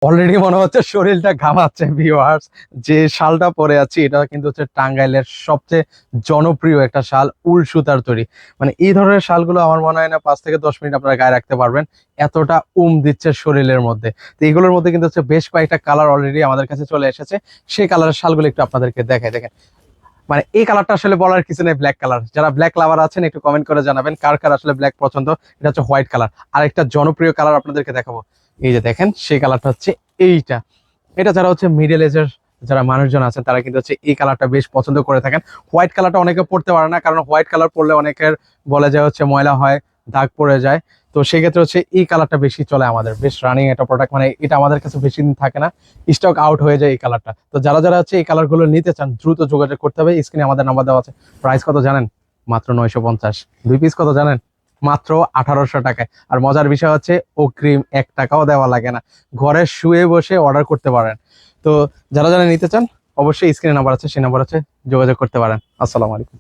Already মনে হচ্ছে শরীরটা ঘামাচ্ছে ভিউয়ার্স। যে শালটা পরে আছি এটা কিন্তু হচ্ছে টাঙ্গাইলের সবচেয়ে জনপ্রিয় একটা শাল, উল সুতার তৈরি। মানে এই ধরনের শালগুলো আমার মনে হয় না 5 থেকে 10 মিনিট আপনারা গায়ে রাখতে পারবেন, এতটা দিচ্ছে শরীরের মধ্যে। তো এগুলোর মধ্যে কিন্তু হচ্ছে বেশ কয়েকটা কালার অলরেডি আমাদের কাছে চলে এসেছে। সেই কালারের শালগুলো একটু আপনাদেরকে দেখাই। দেখেন, মানে এই কালারটা আসলে বলার কিছু নেই, ব্ল্যাক কালার। যারা ব্ল্যাক লাভার আছেন একটু কমেন্ট করে জানাবেন কার কার আসলে ব্ল্যাক পছন্দ। এটা হচ্ছে হোয়াইট কালার। আর একটা জনপ্রিয় কালার আপনাদেরকে দেখাবো, এই যে দেখেন সেই কালারটা হচ্ছে এইটা। এটা যারা হচ্ছে মিডল এজের যারা মানুষজন আছেন তারা কিন্তু হচ্ছে এই কালারটা বেশ পছন্দ করে থাকেন। হোয়াইট কালারটা অনেকে পড়তে পারে না, কারণ হোয়াইট কালার পরলে অনেকের বলে যায় হচ্ছে ময়লা হয়, দাগ পড়ে যায়। তো সেক্ষেত্রে হচ্ছে এই কালারটা বেশি চলে আমাদের, বেশ রানিং একটা প্রোডাক্ট। মানে এটা আমাদের কাছে বেশি দিন থাকে না, স্টক আউট হয়ে যায় এই কালারটা। তো যারা যারা হচ্ছে এই কালারগুলো নিতে চান দ্রুত যোগাযোগ করতে হবে। স্ক্রিনে আমাদের নাম্বার দেওয়া আছে। প্রাইস কত জানেন? মাত্র 950। 2 পিস কত জানেন? মাত্র 1800 টাকায়। আর মজার বিষয় হচ্ছে অগ্রিম 1 টাকাও দেওয়া লাগে না, ঘরে শুয়ে বসে অর্ডার করতে পারেন। তো যারা যারা নিতে চান অবশ্যই স্ক্রিনে নাম্বার আছে, সেই নাম্বার আছে, যোগাযোগ করতে পারেন। আসসালামু আলাইকুম।